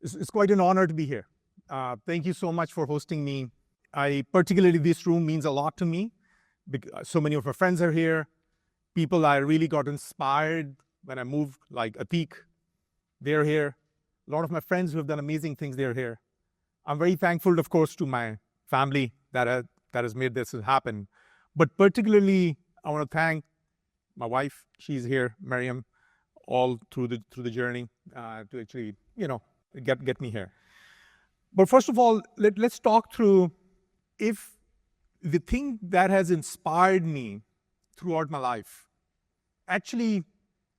It's quite an honor to be here. Thank you so much for hosting me. Particularly this room means a lot to me. So many of my friends are here. People I really got inspired when I moved, like Atik, they're here. A lot of my friends who have done amazing things, they're here. I'm very thankful, of course, to my family that has made this happen. But particularly, I want to thank my wife. She's here, Miriam, all through the journey to actually, get me here. But first of all, let's talk through if the thing that has inspired me throughout my life actually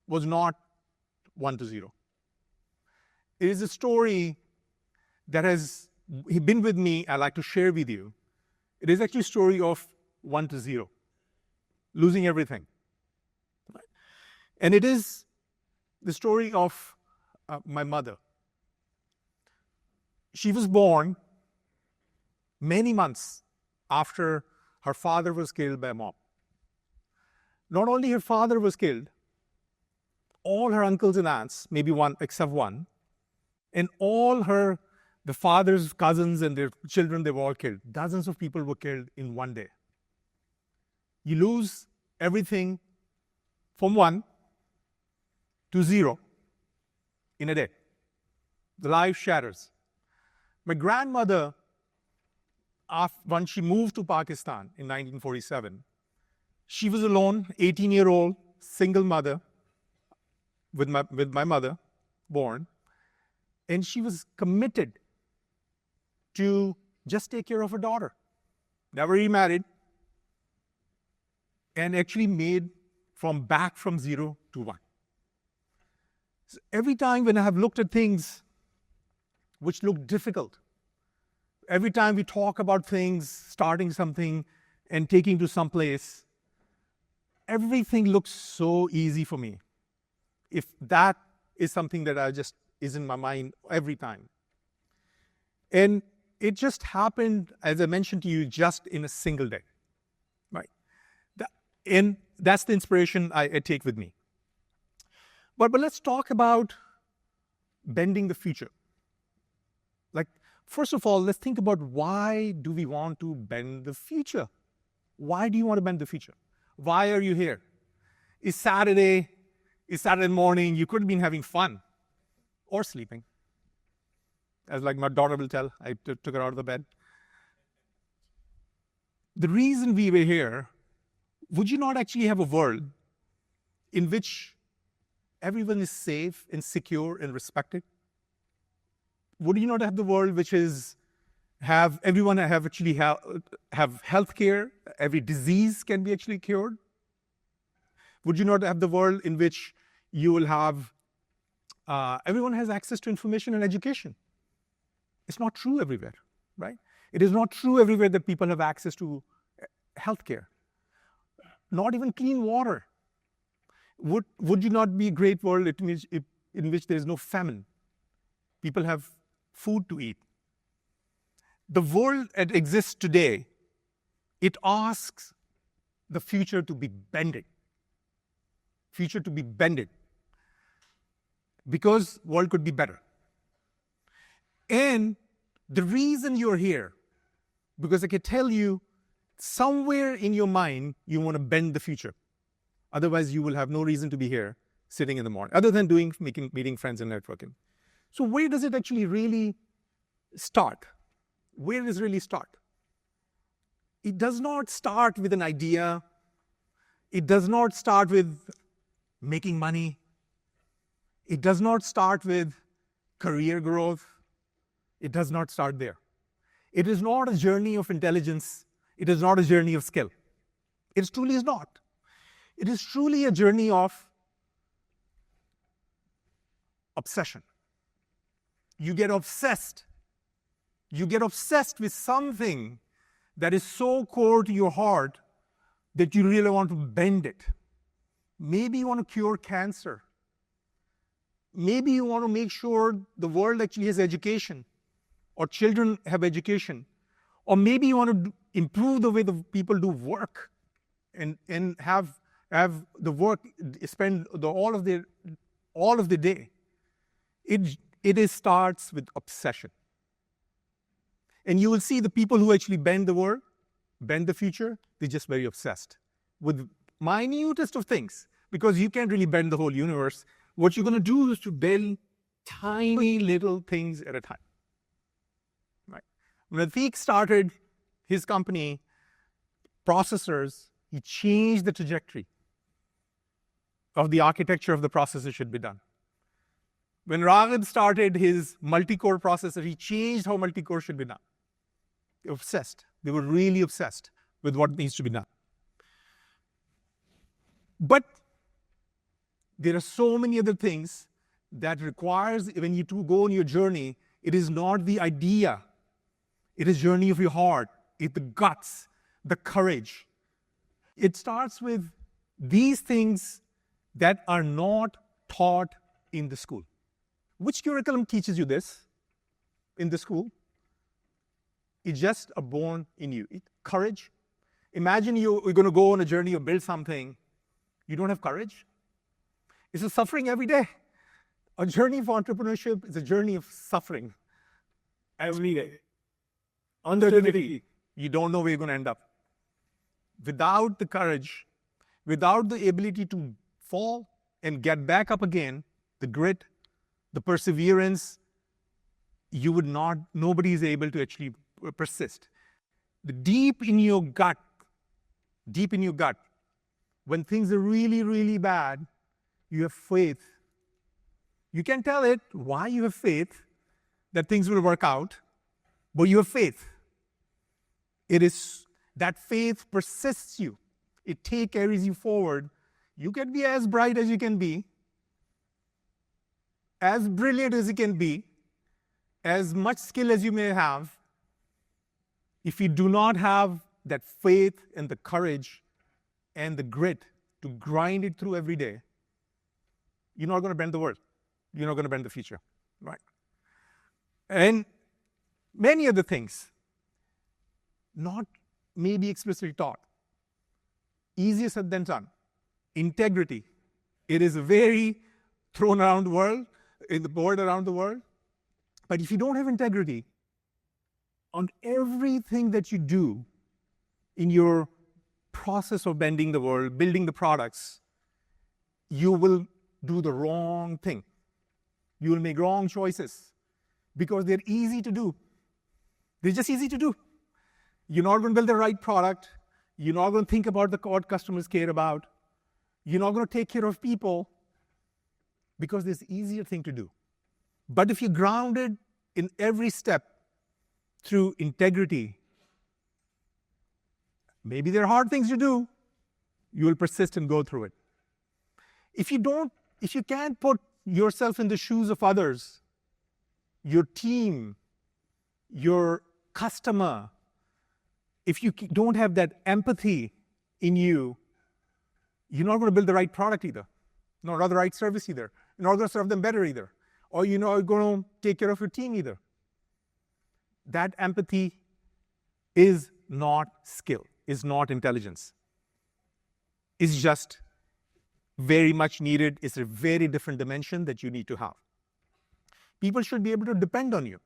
was not 1 to 0. It is a story that has been with me, I'd like to share with you. It is actually a story of 1 to 0, losing everything. And it is the story of my mother. She was born many months after her father was killed by a mob. Not only her father was killed, all her uncles and aunts, maybe one except one, and all the father's cousins and their children, they were all killed. Dozens of people were killed in one day. You lose everything from 1 to 0 in a day. The life shatters. My grandmother, when she moved to Pakistan in 1947, she was alone, 18-year-old, single mother, with my mother, born, and she was committed to just take care of her daughter. Never remarried, and actually made back from 0 to 1. So every time when I have looked at things which look difficult, every time we talk about things, starting something and taking to some place, everything looks so easy for me. If that is something that is in my mind every time. And it just happened, as I mentioned to you, just in a single day, right? And that's the inspiration I take with me. But let's talk about bending the future. First of all, let's think about why do we want to bend the future? Why do you want to bend the future? Why are you here? It's Saturday morning, you could have been having fun or sleeping. As like my daughter will tell, I took her out of the bed. The reason we were here, would you not actually have a world in which everyone is safe and secure and respected? Would you not have the world which is everyone have health care, every disease can be actually cured? Would you not have the world in which you will have everyone has access to information and education? It's not true everywhere, right? It is not true everywhere that people have access to health care. Not even clean water. Would you not be a great world in which there is no famine? People have food to eat. The world that exists today, it asks the future to be bended. Future to be bended. Because world could be better. And the reason you're here, because I can tell you, somewhere in your mind, you want to bend the future. Otherwise, you will have no reason to be here sitting in the morning, other than meeting friends and networking. So where does it actually really start? Where does it really start? It does not start with an idea. It does not start with making money. It does not start with career growth. It does not start there. It is not a journey of intelligence. It is not a journey of skill. It truly is not. It is truly a journey of obsession. You get obsessed. You get obsessed with something that is so core to your heart that you really want to bend it. Maybe you want to cure cancer. Maybe you want to make sure the world actually has education, or children have education. Or maybe you want to improve the way the people do work and have have the work, spend all of the day. It starts with obsession. And you will see the people who actually bend the world, bend the future, they're just very obsessed with minutest of things, because you can't really bend the whole universe. What you're going to do is to bend tiny little things at a time. Right? When Atik started his company, processors, he changed the trajectory of the architecture of the processor should be done. When Raghib started his multi-core processor, he changed how multi-core should be done. They were obsessed. They were really obsessed with what needs to be done. But there are so many other things that requires, when you go on your journey, it is not the idea. It is journey of your heart. It's the guts, the courage. It starts with these things that are not taught in the school. Which curriculum teaches you this in the school? It's just a born in you. Courage. Imagine you're going to go on a journey or build something. You don't have courage. It's a suffering every day. A journey of entrepreneurship is a journey of suffering every day. Uncertainty. You don't know where you're going to end up. Without the courage, without the ability to fall and get back up again, the grit, the perseverance, nobody is able to actually persist. The deep in your gut, when things are really, really bad, you have faith. You can tell it why you have faith that things will work out, but you have faith. It is that faith persists you. It carries you forward. You can be as bright as you can be, as brilliant as you can be, as much skill as you may have. If you do not have that faith and the courage and the grit to grind it through every day, you're not going to bend the world. You're not going to bend the future, right? And many other things, not maybe explicitly taught. Easier said than done. Integrity. It is a very thrown around world, in the board around the world. But if you don't have integrity on everything that you do in your process of bending the world, building the products, you will do the wrong thing. You will make wrong choices because they're easy to do. They're just easy to do. You're not going to build the right product. You're not going to think about what customers care about. You're not going to take care of people because it's an easier thing to do. But if you're grounded in every step through integrity, maybe there are hard things to do, you will persist and go through it. If you can't put yourself in the shoes of others, your team, your customer, if you don't have that empathy in you, you're not going to build the right product either, nor the right service either. You're not going to serve them better either, or you're not going to take care of your team either. That empathy is not skill, is not intelligence. It's just very much needed. It's a very different dimension that you need to have. People should be able to depend on you.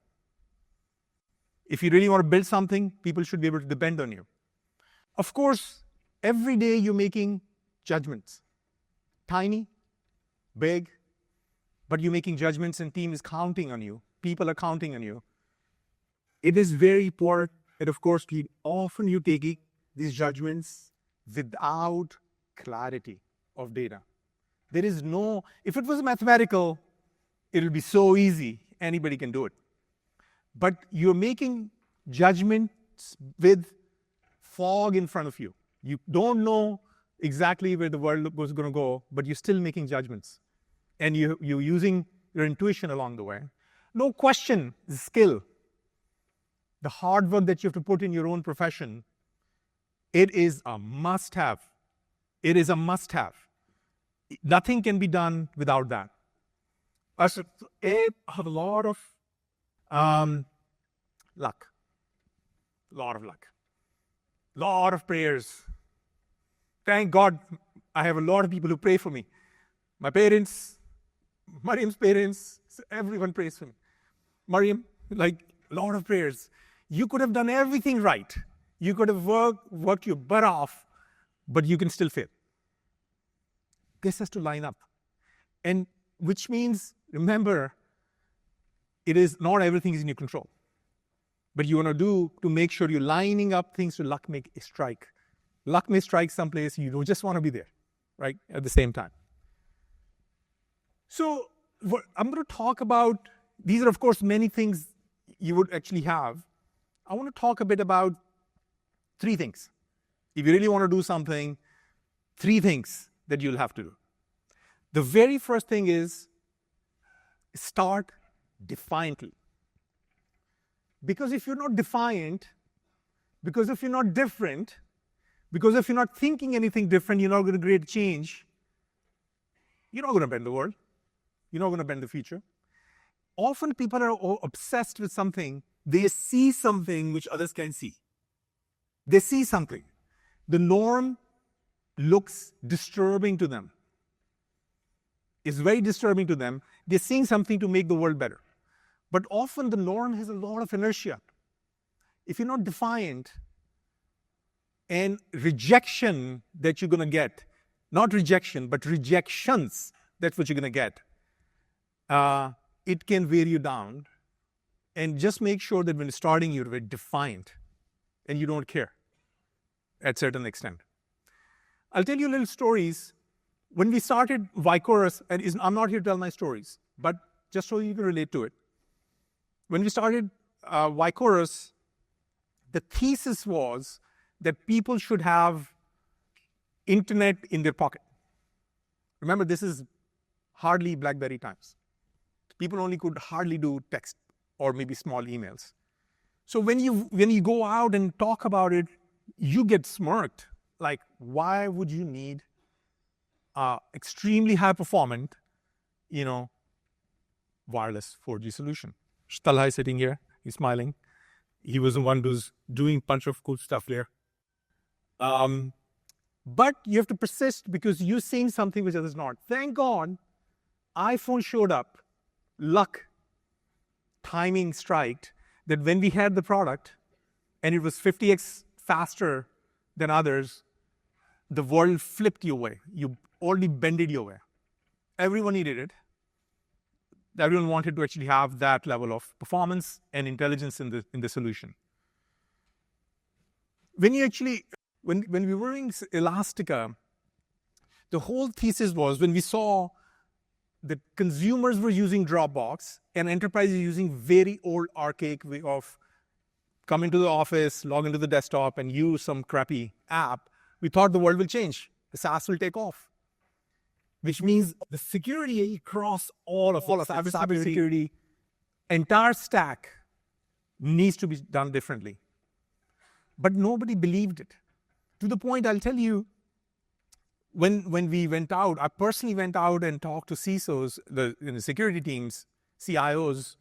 If you really want to build something, people should be able to depend on you. Of course, every day you're making judgments. Tiny, big, but you're making judgments and team is counting on you. People are counting on you. It is very important that, of course, often you take these judgments without clarity of data. There is no, if it was mathematical, it will be so easy. Anybody can do it. But you're making judgments with fog in front of you. You don't know exactly where the world was going to go, but you're still making judgments. And you're using your intuition along the way. No question, the skill, the hard work that you have to put in your own profession, it is a must-have. It is a must-have. Nothing can be done without that. I have a lot of luck. A lot of luck. A lot of prayers. Thank God I have a lot of people who pray for me. My parents, Mariam's parents, everyone prays for me. Mariam, like a lot of prayers. You could have done everything right. You could have worked your butt off, but you can still fail. This has to line up. And which means, remember, it is not everything is in your control. But you want to do to make sure you're lining up things to luck make a strike. Luck may strike someplace, you don't just want to be there, right, at the same time. So I'm going to talk about, these are of course many things you would actually have. I want to talk a bit about 3 things. If you really want to do something, 3 things that you'll have to do. The very first thing is start defiantly. Because if you're not defiant, because if you're not different, because if you're not thinking anything different, you're not going to create change, you're not going to bend the world. You're not going to bend the future. Often people are obsessed with something. They see something which others can't see. They see something. The norm looks disturbing to them. It's very disturbing to them. They're seeing something to make the world better. But often the norm has a lot of inertia. If you're not defiant, and rejection that you're going to get, not rejection, but rejections, that's what you're going to get, it can wear you down. And just make sure that when you're starting, you're very defiant and you don't care at a certain extent. I'll tell you little stories. When we started Vicorus, and I'm not here to tell my stories, but just so you can relate to it. When we started Vicorus, the thesis was that people should have internet in their pocket. Remember, this is hardly BlackBerry times. People only could hardly do text or maybe small emails. So when you go out and talk about it, you get smirked. Like, why would you need extremely high performant, wireless 4G solution? Talha is sitting here, he's smiling. He was the one who's doing a bunch of cool stuff there. But you have to persist because you're seeing something which others not. Thank God, iPhone showed up, luck, timing striked, that when we had the product and it was 50x faster than others, the world flipped your way. You already bended your way. Everyone needed it. Everyone wanted to actually have that level of performance and intelligence in the solution. When we were in Elastica, the whole thesis was when we saw that consumers were using Dropbox and enterprises using very old archaic way of come into the office, log into the desktop and use some crappy app, we thought the world will change. The SaaS will take off. Which means the security across all of cybersecurity, entire stack needs to be done differently. But nobody believed it. To the point, I'll tell you, when we went out, I personally went out and talked to CISOs, the security teams, CIOs.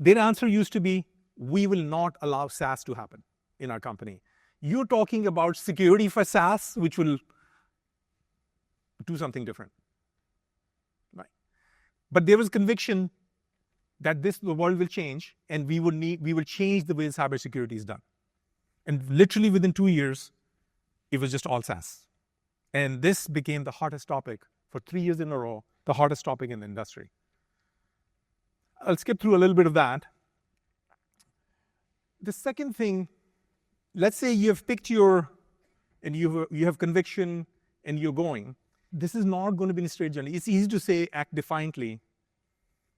Their answer used to be, we will not allow SaaS to happen in our company. You're talking about security for SaaS, which will do something different, right? But there was conviction that the world will change, and we will change the way cybersecurity is done. And literally within 2 years, it was just all SaaS. And this became the hottest topic for 3 years in a row, the hottest topic in the industry. I'll skip through a little bit of that. The second thing, let's say you have picked and you have conviction and you're going. This is not going to be a straight journey. It's easy to say, act defiantly.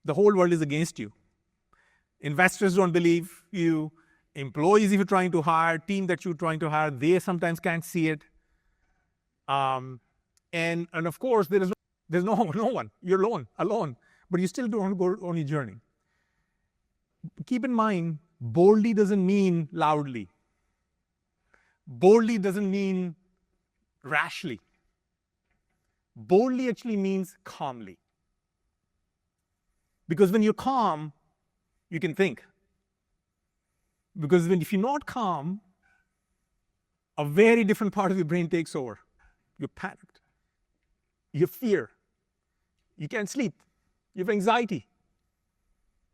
The whole world is against you. Investors don't believe you. Employees, if you're trying to hire, team that you're trying to hire, they sometimes can't see it. And of course, there's no one. You're alone. But you still don't go on your journey. Keep in mind, boldly doesn't mean loudly. Boldly doesn't mean rashly. Boldly actually means calmly. Because when you're calm, you can think. Because if you're not calm, a very different part of your brain takes over. You're panicked. You have fear. You can't sleep. You have anxiety.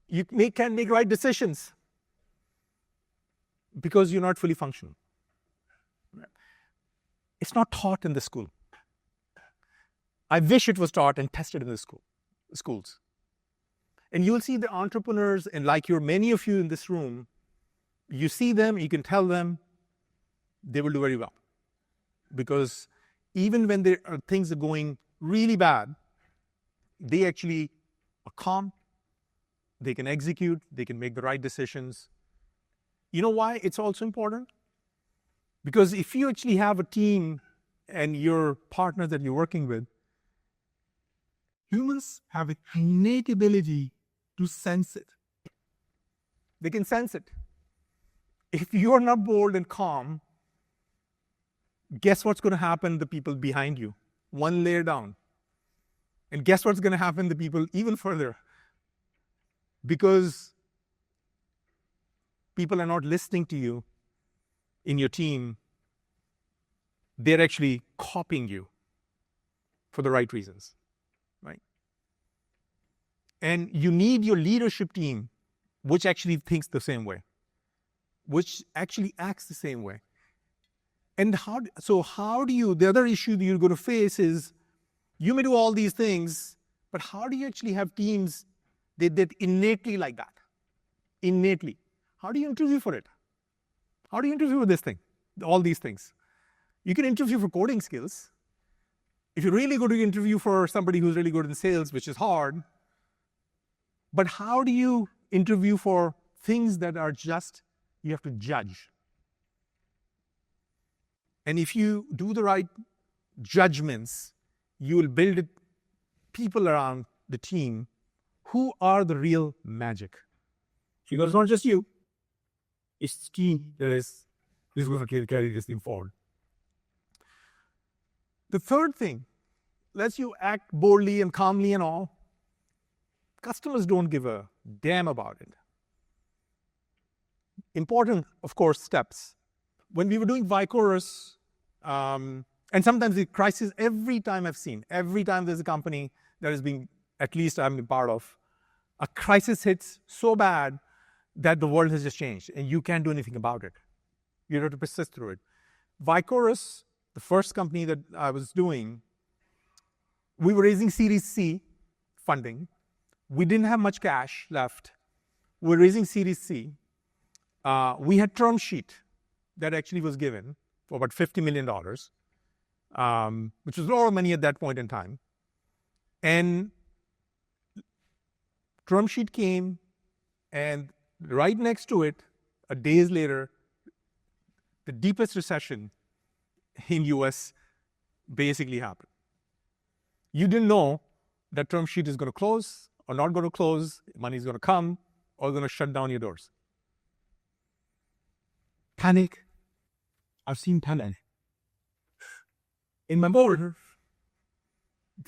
You can't make right decisions because you're not fully functional. It's not taught in the school. I wish it was taught and tested in the schools. And you'll see the entrepreneurs, and like many of you in this room, you see them, you can tell them, they will do very well. Because even when things are going really bad, they actually are calm, they can execute, they can make the right decisions. You know why it's also important? Because if you actually have a team and your partner that you're working with, humans have an innate ability to sense it. They can sense it. If you're not bold and calm, guess what's going to happen to the people behind you? One layer down. And guess what's going to happen to people even further? Because people are not listening to you in your team, they're actually copying you for the right reasons, right? And you need your leadership team, which actually thinks the same way, which actually acts the same way. And how do you, the other issue that you're going to face is, you may do all these things, but how do you actually have teams that innately like that? Innately. How do you interview for it? How do you interview for this thing? All these things. You can interview for coding skills. If you're really going to interview for somebody who's really good in sales, which is hard, but how do you interview for things that are just, you have to judge? And if you do the right judgments, you will build people around the team who are the real magic. Because it's not just you, it's the team that is going to carry this thing forward. The third thing, lets you act boldly and calmly and all, customers don't give a damn about it. Important, of course, steps. When we were doing Vicorus, and sometimes the crisis, every time there's a company that is being, at least I'm a part of, a crisis hits so bad that the world has just changed and you can't do anything about it. You have to persist through it. Vicorus, the first company that I was doing, we were raising Series C funding. We didn't have much cash left. We were raising Series C. We had term sheet that actually was given for about $50 million, which was a lot of money at that point in time. And term sheet came, and right next to it, days later, the deepest recession in US basically happened. You didn't know that term sheet is going to close or not going to close, money is going to come, or going to shut down your doors. Panic. I've seen panic. In my board,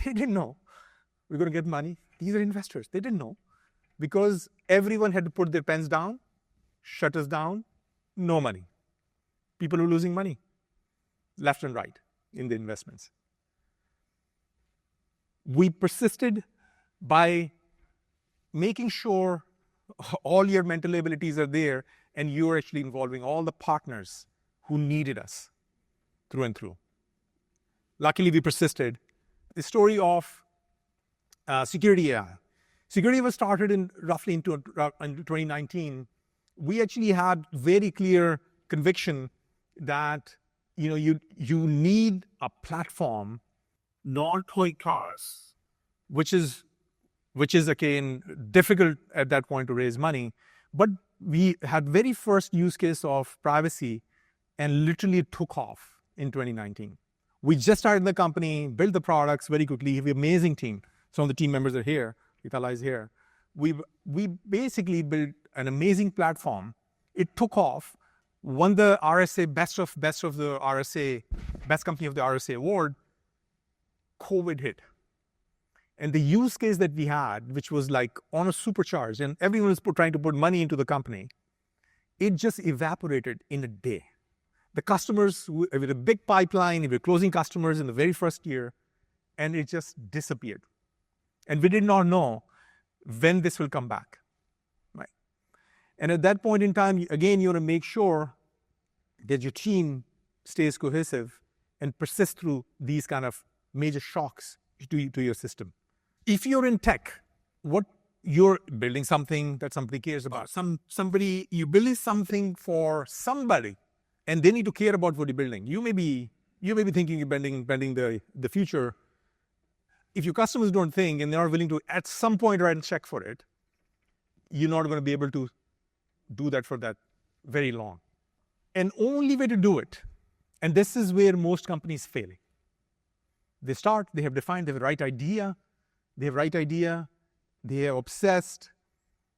they didn't know we're going to get money. These are investors. They didn't know because everyone had to put their pens down, shut us down, no money. People were losing money left and right in the investments. We persisted by making sure all your mental abilities are there and you're actually involving all the partners who needed us through and through. Luckily, we persisted. The story of security AI. Security was started roughly in 2019. We actually had very clear conviction that you need a platform, not toy cars, which is again difficult at that point to raise money. But we had very first use case of privacy, and literally it took off in 2019. We just started the company, built the products very quickly. We have an amazing team. Some of the team members are here. Itala is here. We basically built an amazing platform. It took off, won the RSA best of the RSA, best company of the RSA award. COVID hit. And the use case that we had, which was like on a supercharge, and everyone was trying to put money into the company, it just evaporated in a day. The customers, with a big pipeline, we were closing customers in the very first year, and it just disappeared. And we did not know when this will come back, right? And at that point in time, again, you want to make sure that your team stays cohesive and persists through these kind of major shocks to your system. If you're in tech, what you're building something that somebody cares about. You're building something for somebody, and they need to care about what you're building. You may be thinking you're building the future. If your customers don't think and they are willing to at some point write a check for it, you're not going to be able to do that for that very long. And only way to do it, and this is where most companies fail. They have defined, they have the right idea, they are obsessed,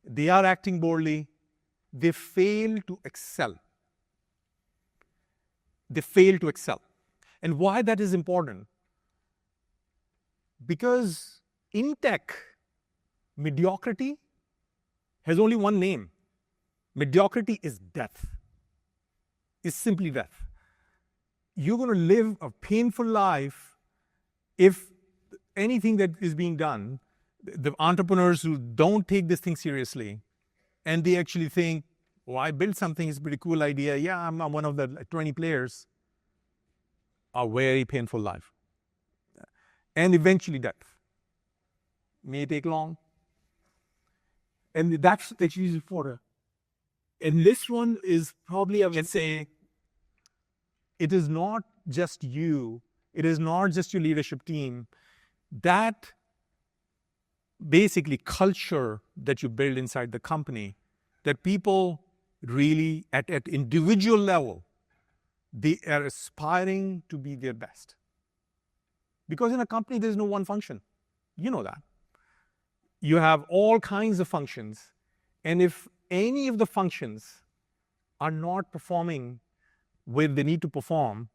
they are acting boldly, they fail to excel. And why that is important? Because in tech, mediocrity has only one name. Mediocrity is death. It's simply death. You're going to live a painful life if anything that is being done, the entrepreneurs who don't take this thing seriously, and they actually think, oh, I built something, it's a pretty cool idea. Yeah, I'm one of the 20 players. A very painful life. And eventually death. May take long. And that's the use for. And this one is probably, I would say, it is not just you, it is not just your leadership team. That basically culture that you build inside the company, that people really at individual level, they are aspiring to be their best. Because in a company, there's no one function. You know that. You have all kinds of functions. And if any of the functions are not performing where they need to perform,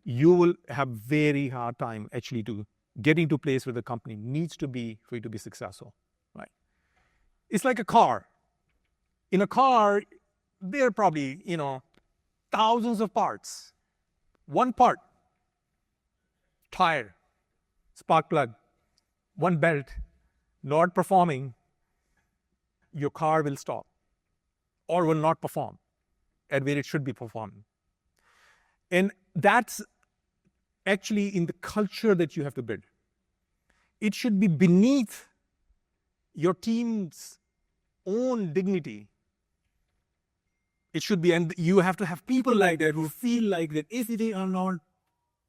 you will have very hard time actually to getting to a place where the company needs to be for you to be successful, right? It's like a car. In a car, there are probably, thousands of parts. One part, tire, spark plug, one belt, not performing, your car will stop or will not perform at where it should be performing. And that's actually in the culture that you have to build. It should be beneath your team's own dignity. It should be, and you have to have people like that who feel like that if they are not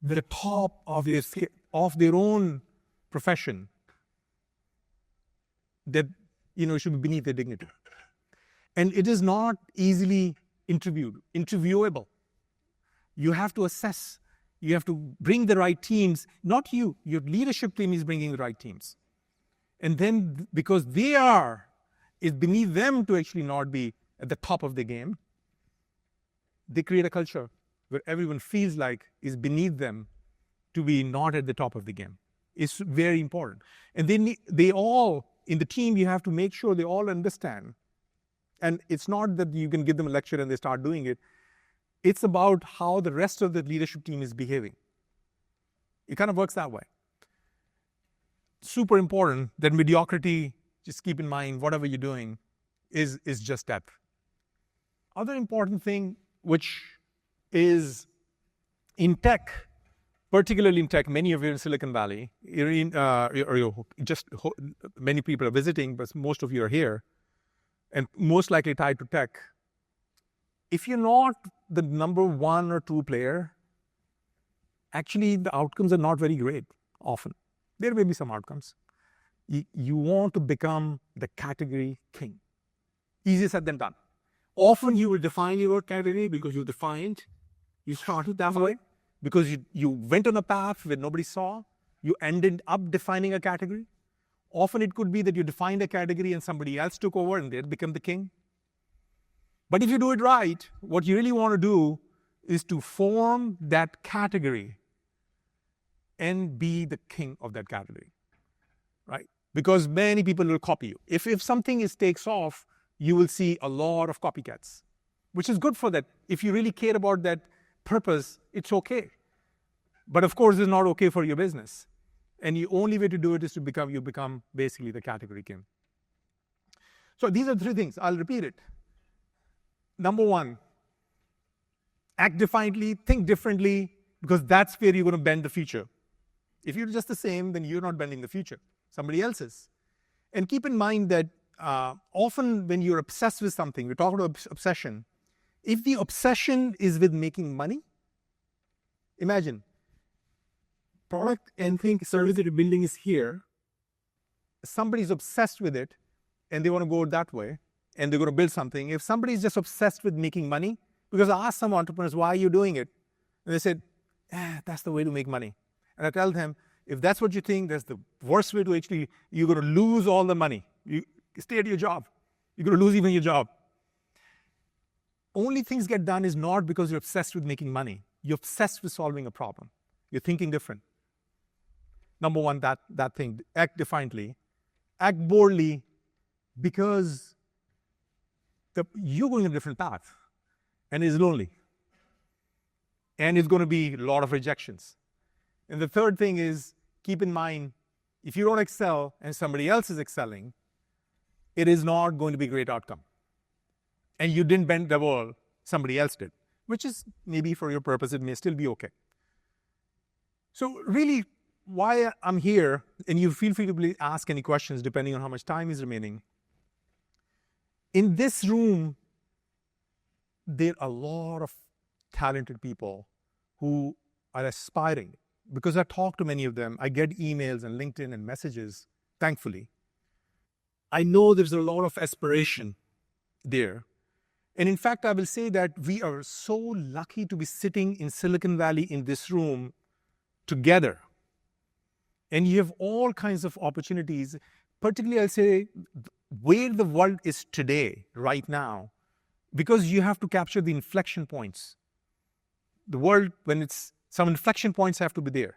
the top of their own profession, that it should be beneath their dignity. And it is not easily interviewable. You have to assess. You have to bring the right teams. Not you. Your leadership team is bringing the right teams. And then because it's beneath them to actually not be at the top of the game, they create a culture where everyone feels like it's beneath them to be not at the top of the game. It's very important. And they all, in the team, you have to make sure they all understand. And it's not that you can give them a lecture and they start doing it. It's about how the rest of the leadership team is behaving. It kind of works that way. Super important that mediocrity, just keep in mind, whatever you're doing, is just that. Other important thing, which is in tech, particularly in tech, many of you are in Silicon Valley, many people are visiting, but most of you are here, and most likely tied to tech. If you're not the number 1 or 2 player, actually the outcomes are not very great often. There may be some outcomes. You want to become the category king. Easier said than done. Often you will define your category because you're defiant. You started that way because you went on a path where nobody saw. You ended up defining a category. Often it could be that you defined a category and somebody else took over and they become the king. But if you do it right, what you really want to do is to form that category and be the king of that category, right? Because many people will copy you. If something takes off, you will see a lot of copycats, which is good for that. If you really care about that purpose, it's okay. But of course, it's not okay for your business. And the only way to do it is to become basically the category king. So these are 3 things. I'll repeat it. Number 1, act defiantly, think differently, because that's where you're going to bend the future. If you're just the same, then you're not bending the future. Somebody else is. And keep in mind that often when you're obsessed with something, we're talking about obsession. If the obsession is with making money, imagine, product and service that you're building is here. Somebody's obsessed with it, and they want to go that way, and they're going to build something. If somebody's just obsessed with making money, because I asked some entrepreneurs, why are you doing it? And they said, that's the way to make money. And I tell them, if that's what you think, that's the worst way to actually, you're going to lose all the money. You stay at your job. You're going to lose even your job. Only things get done is not because you're obsessed with making money. You're obsessed with solving a problem. You're thinking different. Number 1, that thing, act defiantly. Act boldly, because you're going a different path, and it's lonely. And it's going to be a lot of rejections. And the third thing is, keep in mind, if you don't excel and somebody else is excelling, it is not going to be a great outcome. And you didn't bend the world, somebody else did, which is maybe for your purpose, it may still be okay. So really, why I'm here, and you feel free to ask any questions depending on how much time is remaining. In this room, there are a lot of talented people who are aspiring. Because I talk to many of them, I get emails and LinkedIn and messages, thankfully. I know there's a lot of aspiration there. And in fact, I will say that we are so lucky to be sitting in Silicon Valley in this room together. And you have all kinds of opportunities, particularly I'll say where the world is today, right now, because you have to capture the inflection points. The world, when it's, some inflection points have to be there,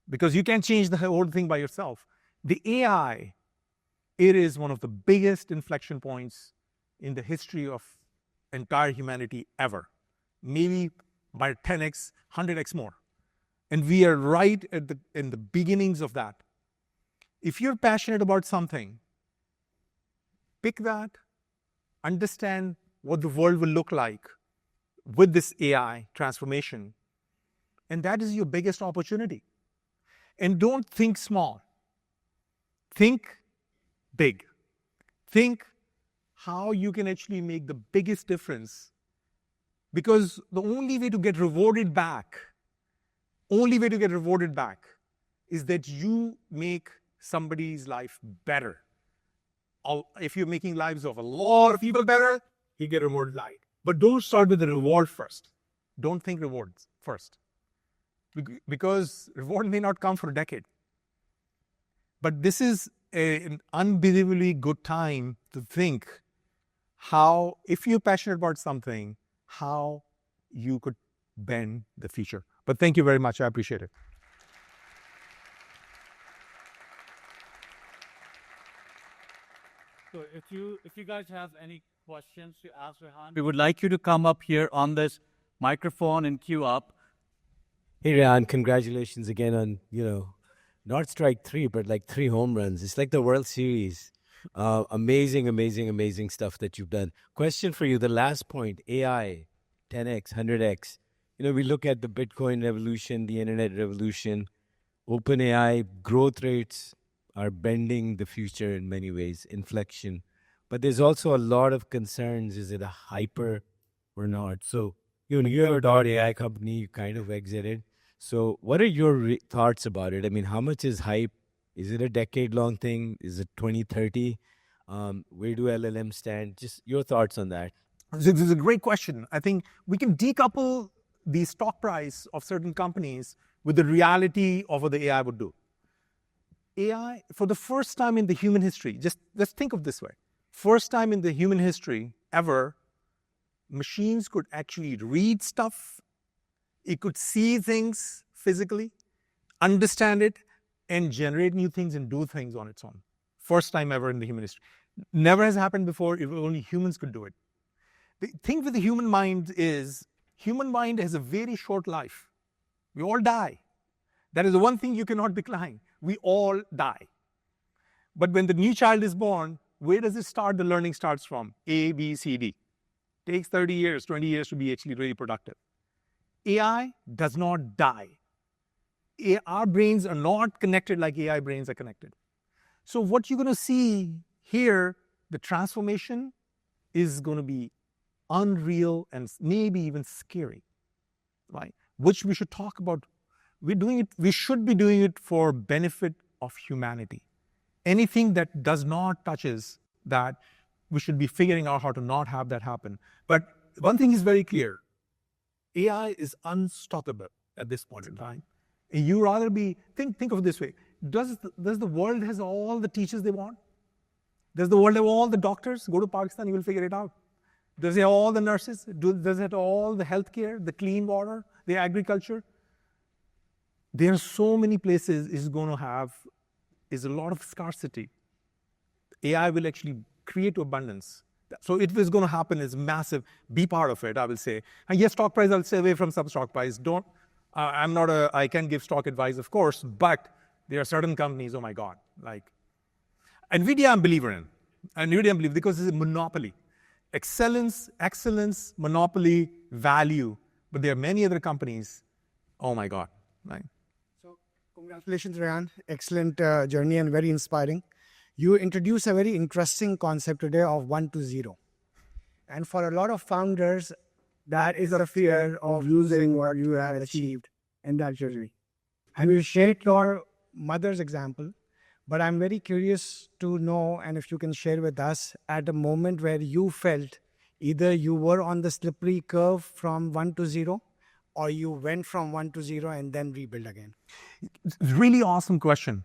because you can't change the whole thing by yourself. The AI, it is one of the biggest inflection points in the history of entire humanity ever, maybe by 10x, 100x more. And we are right in the beginnings of that. If you're passionate about something, pick that, understand what the world will look like with this AI transformation, and that is your biggest opportunity. And don't think small. Think big. Think how you can actually make the biggest difference, because the only way to get rewarded back is that you make somebody's life better. If you're making lives of a lot of people better, you get rewarded life. But don't start with the reward first. Don't think rewards first, because reward may not come for a decade. But this is an unbelievably good time to think how, if you're passionate about something, how you could bend the future. But thank you very much. I appreciate it. So if you guys have any questions to ask Rehan, we would like you to come up here on this microphone and queue up. Hey, Rehan, congratulations again on, not strike 3, but like 3 home runs. It's like the World Series. Amazing stuff that you've done. Question for you, the last point, AI, 10x, 100x. We look at the Bitcoin revolution, the internet revolution, OpenAI growth rates are bending the future in many ways, inflection. But there's also a lot of concerns. Is it a hyper or not? So, you're a .ai company, you kind of exited. So what are your thoughts about it? I mean, how much is hype? Is it a decade-long thing? Is it 2030? Where do LLMs stand? Just your thoughts on that. This is a great question. I think we can decouple the stock price of certain companies with the reality of what the AI would do. AI, for the first time in the human history, just let's think of this way. First time in the human history ever, machines could actually read stuff. It could see things physically, understand it, and generate new things and do things on its own. First time ever in the human history. Never has happened before. If only humans could do it. The thing with the human mind is, human mind has a very short life. We all die. That is the one thing you cannot decline. we all die. But when the new child is born, where does it start? The learning starts from A, B, C, D. Takes 30 years, 20 years to be actually really productive. AI does not die. Our brains are not connected like AI brains are connected. So what you're going to see here, the transformation is going to be unreal and maybe even scary, right? Which we should talk about. We're doing it, we should be doing it for benefit of humanity. Anything that does not touches that, we should be figuring out how to not have that happen. But one thing is very clear. AI is unstoppable at this point in time. And you rather be, think of it this way. Does the world has all the teachers they want? Does the world have all the doctors? Go to Pakistan, you will figure it out. Does it have all the nurses? Does it have all the healthcare, the clean water, the agriculture? There are so many places is going to have, is a lot of scarcity. AI will actually create abundance. So it is going to happen is massive. Be part of it, I will say. And yes, stock price, I'll stay away from some stock price. I can give stock advice, of course, but there are certain companies, oh my God, like NVIDIA I'm a believer in. NVIDIA I'm a believer because it's a monopoly. Excellence, monopoly, value. But there are many other companies, oh my God, right? So congratulations, Rehan. Excellent journey and very inspiring. You introduced a very interesting concept today of 1 to 0. And for a lot of founders, that is a fear of losing what you have achieved in that journey. And you shared your mother's example, but I'm very curious to know, and if you can share with us, at a moment where you felt either you were on the slippery curve from 1 to 0, or you went from 1 to 0 and then rebuild again. It's a really awesome question.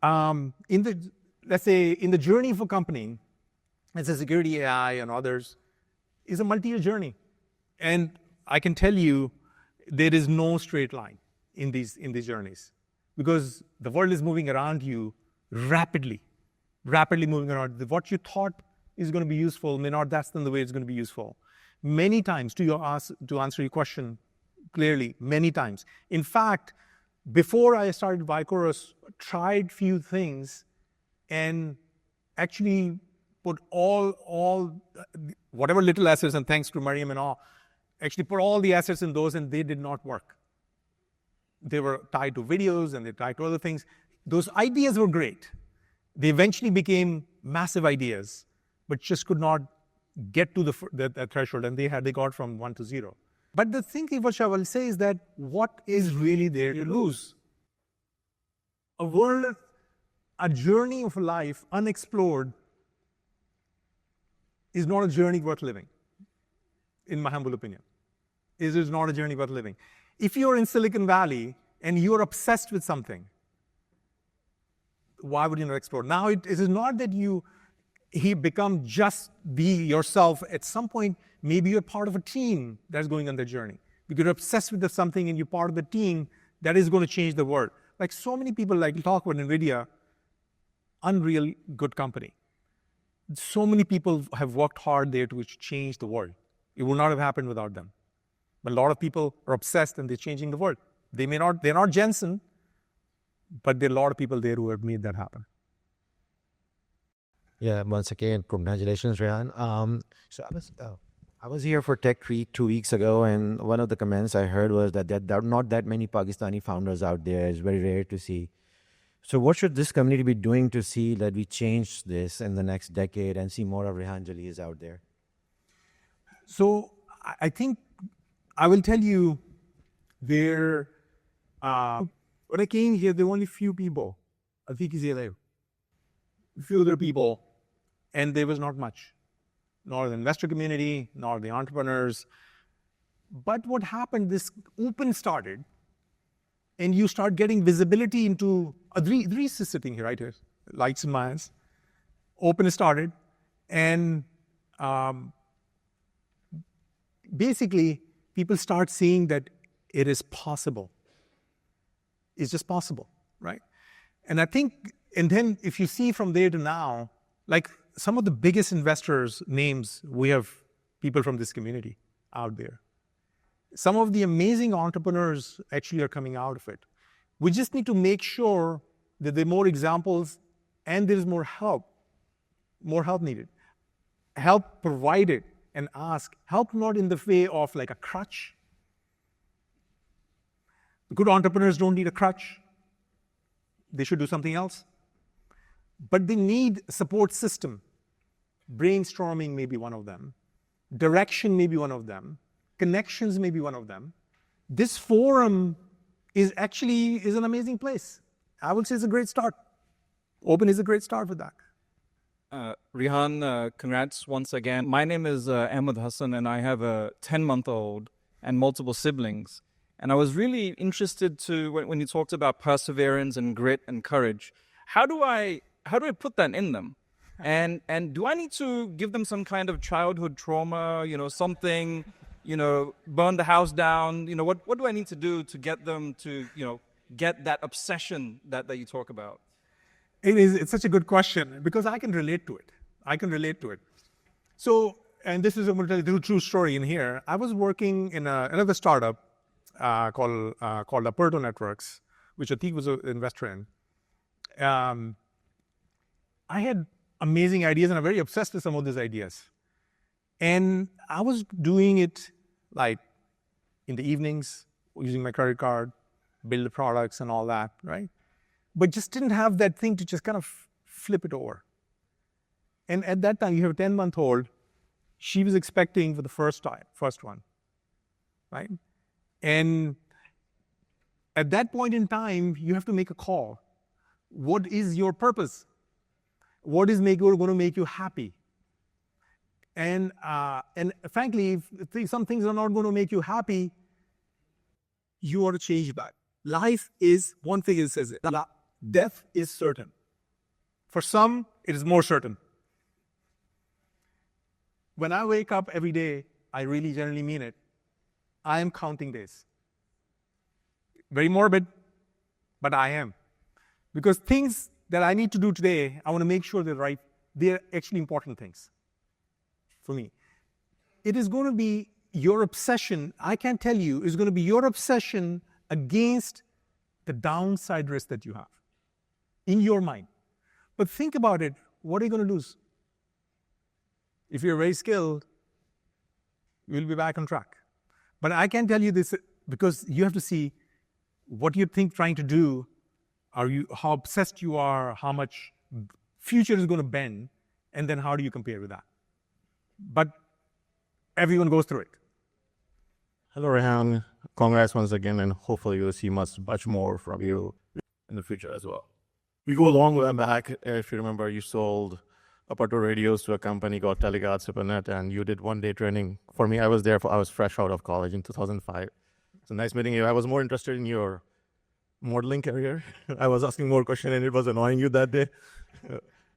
Let's say in the journey of a company, as a security AI and others, is a multi-year journey. And I can tell you, there is no straight line in these journeys because the world is moving around you rapidly moving around. What you thought is going to be useful may not, that's not the way it's going to be useful. Many times, to answer your question clearly, many times. In fact, before I started Vicorus, tried few things and actually put all whatever little assets, and thanks to Mariam and all, actually put all the assets in those and they did not work. They were tied to videos and they tied to other things. Those ideas were great. They eventually became massive ideas, but just could not get to the threshold, and they got from 1 to 0. But the thing which I will say is that what is really there to lose? A journey of life unexplored is not a journey worth living, in my humble opinion. It is not a journey worth living. If you're in Silicon Valley and you're obsessed with something, why would you not explore? Now, it is not that you become just be yourself. At some point, maybe you're part of a team that's going on the journey. Because you're obsessed with something and you're part of the team that is going to change the world. Like so many people like talk about NVIDIA, unreal good company. So many people have worked hard there to change the world. It would not have happened without them. But a lot of people are obsessed and they're changing the world. They're not Jensen, but there are a lot of people there who have made that happen. Yeah, once again, congratulations, Rehan. So I was here for Tech Week 2 weeks ago, and one of the comments I heard was that there are not that many Pakistani founders out there. It's very rare to see. So what should this community be doing to see that we change this in the next decade and see more of Rehan Jalils out there? So I think I will tell you when I came here, there were only few people. I think he's there. Few other people, and there was not much. Nor the investor community, nor the entrepreneurs. But what happened, this open started, and you start getting visibility into, Idris is sitting here, right here, lights in my eyes. Open started, and basically, people start seeing that it is possible. It's just possible, right? And I think, and then if you see from there to now, like some of the biggest investors' names, we have people from this community out there. Some of the amazing entrepreneurs actually are coming out of it. We just need to make sure that there are more examples and there is more help needed. Help provided and ask. Help not in the way of like a crutch. Good entrepreneurs don't need a crutch. They should do something else. But they need a support system. Brainstorming may be one of them. Direction may be one of them. Connections may be one of them. This forum is an amazing place. I would say it's a great start. Open is a great start with that. Rehan, congrats once again. My name is Ahmed Hassan, and I have a 10-month-old and multiple siblings. And I was really interested when you talked about perseverance and grit and courage. How do I put that in them? And do I need to give them some kind of childhood trauma, something, burn the house down? What do I need to do to get them to, get that obsession that you talk about? It's such a good question because I can relate to it. So, and this is I'm going to tell you a true story in here. I was working in another startup called Aperto Networks, which Atik was an investor in. I had amazing ideas and I'm very obsessed with some of these ideas. And I was doing it like in the evenings, using my credit card, build the products and all that, right? But just didn't have that thing to just kind of flip it over. And at that time, you have a 10-month-old, she was expecting for the first one, right? And at that point in time, you have to make a call. What is your purpose? What is going to make you happy? And frankly, if some things are not going to make you happy, you ought to change that. Life is, one thing it says, death is certain. For some, it is more certain. When I wake up every day, I really generally mean it. I am counting days. Very morbid, but I am. Because things that I need to do today, I want to make sure they're right. They're actually important things for me. It is going to be your obsession, I can tell you, is going to be your obsession against the downside risk that you have in your mind. But think about it, what are you going to lose? If you're very skilled, you'll be back on track. But I can tell you this because you have to see what you think trying to do, how obsessed you are, how much future is going to bend, and then how do you compare with that? But everyone goes through it. Hello, Rehan. Congrats once again, and hopefully we'll see much more from you in the future as well. We go a long way back. If you remember, you sold Aperto radios to a company called Teleguard Supernet, and you did one-day training. For me, I was fresh out of college in 2005. It's a nice meeting you. I was more interested in your modeling career. I was asking more questions, and it was annoying you that day.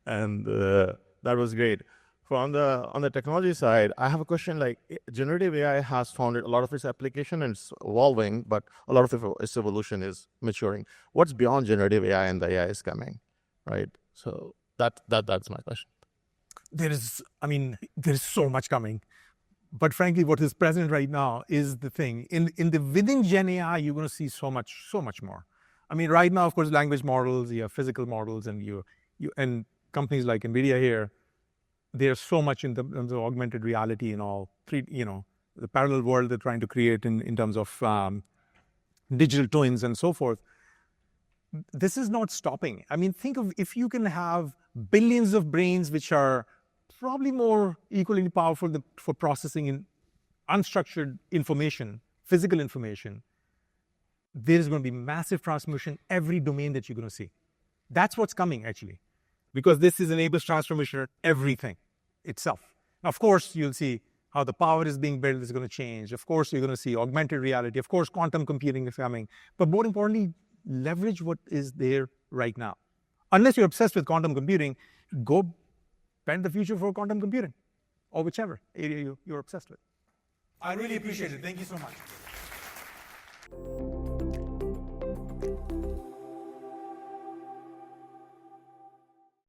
And that was great. On the technology side, I have a question. Like, generative AI has found a lot of its application and it's evolving, but a lot of its evolution is maturing. What's beyond generative AI and the AI is coming, right? So that's my question. There is so much coming. But frankly, what is present right now is the thing. Within Gen AI, you're going to see so much more. I mean, right now, of course, language models, you have physical models, and and companies like NVIDIA here, there's so much in terms of augmented reality and all, the parallel world they're trying to create in terms of digital twins and so forth. This is not stopping. I mean, think of if you can have billions of brains which are probably more equally powerful for processing in unstructured information, physical information, there's going to be massive transformation every domain that you're going to see. That's what's coming, actually, because this enables transformation of everything itself. Now, of course, you'll see how the power is being built is going to change. Of course, you're going to see augmented reality. Of course, quantum computing is coming. But more importantly, leverage what is there right now. Unless you're obsessed with quantum computing, go bend the future for quantum computing or whichever area you're obsessed with. I really appreciate it. Thank you so much.